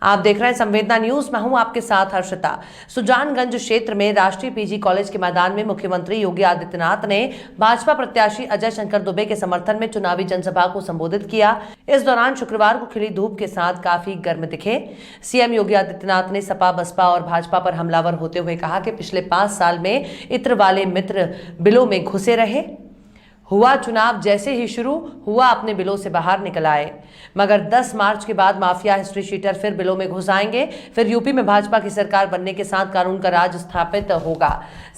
आप देख रहे हैं संवेदना न्यूज। मैं हूं आपके साथ हर्षिता। सुजानगंज क्षेत्र में राष्ट्रीय पीजी कॉलेज के मैदान में मुख्यमंत्री योगी आदित्यनाथ ने भाजपा प्रत्याशी अजय शंकर दुबे के समर्थन में चुनावी जनसभा को संबोधित किया। इस दौरान शुक्रवार को खिली धूप के साथ काफी गर्म दिखे। सीएम योगी आदित्यनाथ ने सपा, बसपा और भाजपा पर हमलावर होते हुए कहा कि पिछले 5 साल में इत्र वाले मित्र बिलों में घुसे रहे। हुआ चुनाव जैसे ही शुरू हुआ अपने बिलों से बाहर निकल आए, मगर 10 मार्च के बाद माफिया हिस्ट्री शीटर फिर बिलों में घुस आएंगे। फिर यूपी में भाजपा की सरकार बनने के साथ कानून का राज स्थापित होगा।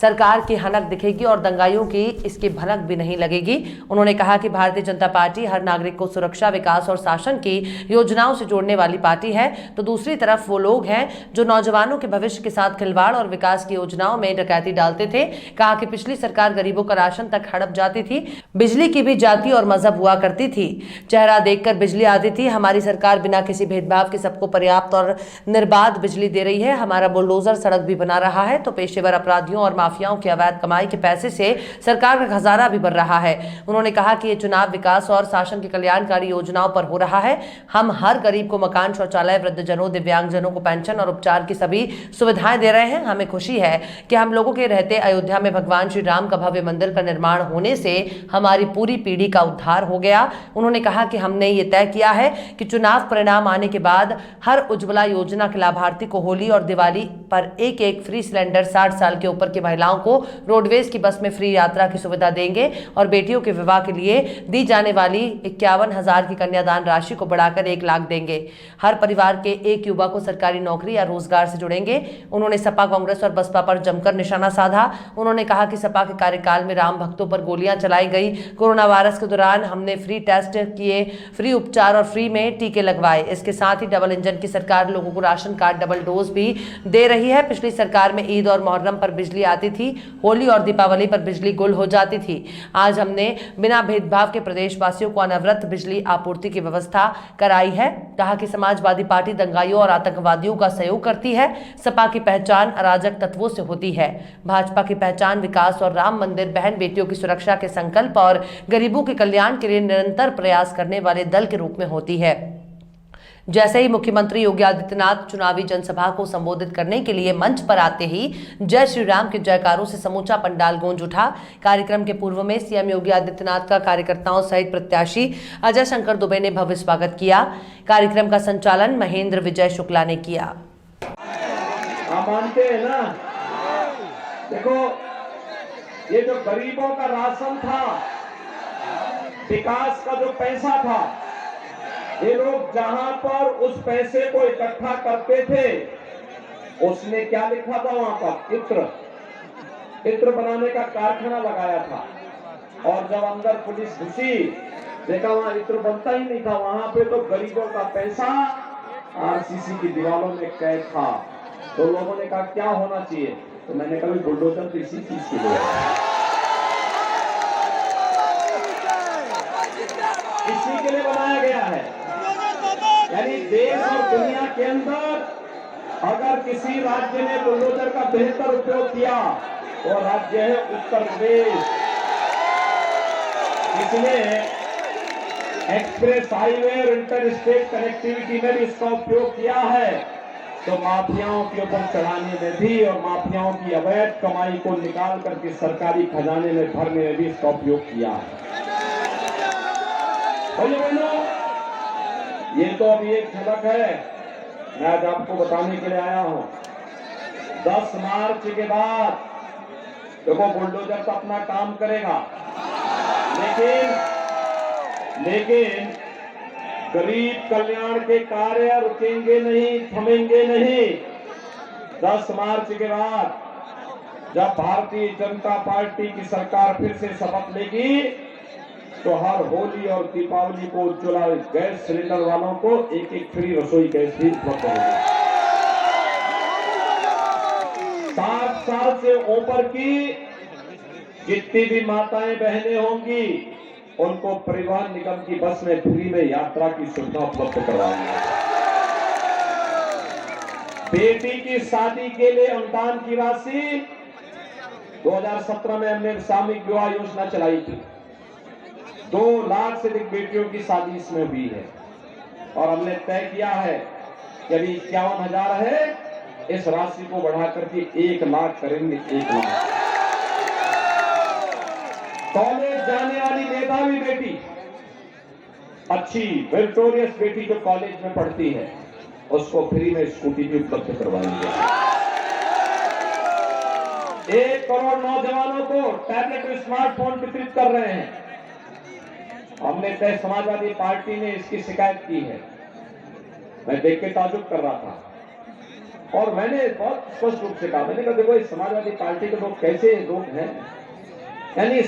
सरकार की हनक दिखेगी और दंगाइयों की इसकी भनक भी नहीं लगेगी। उन्होंने कहा कि भारतीय जनता पार्टी हर नागरिक को सुरक्षा, विकास और शासन की योजनाओं से जोड़ने वाली पार्टी है, तो दूसरी तरफ वो लोग हैं जो नौजवानों के भविष्य के साथ खिलवाड़ और विकास की योजनाओं में डकैती डालते थे। कहा कि पिछली सरकार गरीबों का राशन तक हड़प जाती थी, बिजली की भी जाति और मजहब हुआ करती थी, चेहरा देखकर बिजली आती थी। हमारी सरकार बिना किसी भेदभाव के सबको पर्याप्त और निर्बाध बिजली दे रही है। हमारा बुलडोजर सड़क भी बना रहा है, तो पेशेवर अपराधियों और माफियाओं की अवैध कमाई के पैसे से सरकार का खजाना भी भर रहा है। उन्होंने कहा कि ये चुनाव विकास और शासन की कल्याणकारी योजनाओं पर हो रहा है। हम हर गरीब को मकान, शौचालय, वृद्धजनों, दिव्यांगजनों को पेंशन और उपचार की सभी सुविधाएं दे रहे हैं। हमें खुशी है कि हम लोगों के रहते अयोध्या में भगवान श्री राम का भव्य मंदिर का निर्माण होने से हमारी पूरी पीढ़ी का उद्धार हो गया। उन्होंने कहा कि हमने ये तय किया है कि चुनाव परिणाम आने के बाद हर उज्ज्वला योजना के लाभार्थी को होली और दिवाली पर एक फ्री सिलेंडर, 60 साल के ऊपर की महिलाओं को रोडवेज की बस में फ्री यात्रा की सुविधा देंगे और बेटियों के विवाह के लिए दी जाने वाली 51,000 की कन्यादान राशि को बढ़ाकर 1 लाख देंगे। हर परिवार के एक युवा को सरकारी नौकरी या रोजगार से जुड़ेंगे। उन्होंने सपा, कांग्रेस और बसपा पर जमकर निशाना साधा। उन्होंने कहा कि सपा के कार्यकाल में राम भक्तों पर गोलियां चलाई गई। कोरोना वायरस के दौरान हमने फ्री टेस्ट किए, फ्री उपचार और फ्री में टीके लगवाए। इसके साथ ही डबल इंजन की सरकार लोगों को राशन कार्ड, डबल डोज भी दे रही है। पिछली सरकार में ईद और मुहर्रम पर बिजली आती थी, होली और दीपावली पर बिजली गुल हो जाती थी। आज हमने बिना भेदभाव के प्रदेशवासियों को अनवरत बिजली आपूर्ति की व्यवस्था कराई है। कहा कि समाजवादी पार्टी दंगाइयों और आतंकवादियों का सहयोग करती है। सपा की पहचान अराजक तत्वों से होती है। भाजपा की पहचान विकास और राम मंदिर, बहन बेटियों की सुरक्षा के संकल्प और गरीबों के कल्याण के लिए निरंतर प्रयास करने वाले दल के रूप में होती है। जैसे ही मुख्यमंत्री योगी आदित्यनाथ चुनावी जनसभा को संबोधित करने के लिए मंच पर आते ही जय श्री राम के जयकारों से समूचा पंडाल गूंज उठा। कार्यक्रम के पूर्व में सीएम योगी आदित्यनाथ का कार्यकर्ताओं सहित प्रत्याशी अजय शंकर दुबे ने भव्य स्वागत किया। कार्यक्रम का संचालन महेंद्र विजय शुक्ला ने किया। आप मानते हैं ना, देखो ये जो गरीबों का राशन था, विकास का जो पैसा था, ये लोग जहां पर उस पैसे को इकट्ठा करते थे, उसने क्या लिखा था वहां पर? इत्र बनाने का कारखाना लगाया था। और जब अंदर पुलिस घुसी, देखा वहां इत्र बनता ही नहीं था। वहां पे तो गरीबों का पैसा आरसीसी की दीवारों में कैद था। तो लोगों ने कहा क्या होना चाहिए, तो मैंने कहा बुलडोजर तो इसी चीज के लिए, इसी के लिए बनाया गया है। यानी देश और दुनिया के अंदर अगर किसी राज्य ने बुलडोजर का बेहतर उपयोग किया, वो राज्य है उत्तर प्रदेश। इसलिए एक्सप्रेस हाईवे और इंटर स्टेट कनेक्टिविटी में भी इसका उपयोग किया है। तो माफियाओं के ऊपर चढ़ाने में भी और माफियाओं की अवैध कमाई को निकाल करके सरकारी खजाने में भरने में भी इसका उपयोग किया है। ये तो अभी एक झलक है, मैं आज आपको बताने के लिए आया हूं। 10 मार्च के बाद देखो बुलडोजर तो अपना काम करेगा, लेकिन गरीब कल्याण के कार्य रुकेंगे नहीं, थमेंगे नहीं। 10 मार्च के बाद जब भारतीय जनता पार्टी की सरकार फिर से शपथ लेगी, तो हर होली और दीपावली को उज्ज्वला गैस सिलेंडर वालों को एक फ्री रसोई गैस भी उपलब्ध होगी। 60 साल से ऊपर की जितनी भी माताएं बहनें होंगी, उनको परिवहन निगम की बस में फ्री में यात्रा की सुविधा उपलब्ध करवाएंगे। बेटी की शादी के लिए अनुदान की राशि 2017 में हमने सामूहिक विवाह योजना चलाई थी। 2 लाख से अधिक बेटियों की शादी इसमें हुई है। और हमने तय किया है कि अभी 51,000 है, इस राशि को बढ़ा करके 1 लाख करेंगे। 1 लाख कॉलेज जाने वाली मेधावी बेटी, अच्छी मेरिटोरियस बेटी जो कॉलेज में पढ़ती है, उसको फ्री में स्कूटी भी उपलब्ध करवाएंगे। 1 करोड़ नौजवानों को टैबलेट और स्मार्टफोन वितरित कर रहे हैं। हमने तय समाजवादी पार्टी ने इसकी शिकायत की है। मैं देख के ताजुब कर रहा था और मैंने बहुत स्पष्ट रूप से कहा, मैंने कहा देखो इस समाजवादी पार्टी के लोग कैसे लोग हैं, यानी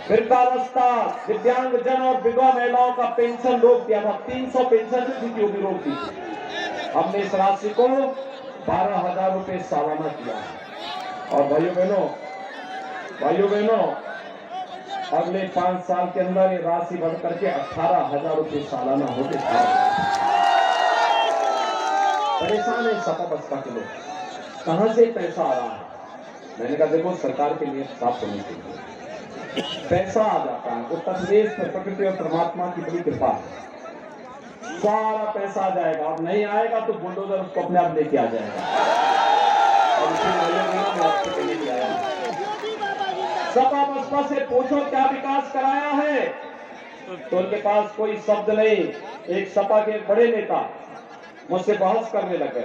वृद्धावस्था, दिव्यांगजन और विधवा महिलाओं का पेंशन रोक दिया था। 300 पेंशन जो थी वो भी रोक दी। हमने इस राशि को 12,000 रुपए सालाना किया और भाइयों बहनों अगले 5 साल के अंदर ये राशि बढ़ करके 18,000 रुपए सालाना हो गए। परेशान है सपा बसपा के लोग, कहां से पैसा आ रहा है। मैंने कहा देखो सरकार के लिए साफ होनी चाहिए, पैसा आ जाता है। उत्तर प्रदेश में प्रकृति और परमात्मा की बड़ी कृपा है, सारा पैसा आ जाएगा और नहीं आएगा तो बुलडोजर उसको अपने आप लेके आ जाएगा। और सपा बसपा से पूछो क्या विकास कराया है, तो उनके पास कोई शब्द नहीं। एक सपा के बड़े नेता मुझसे बहस करने लगे,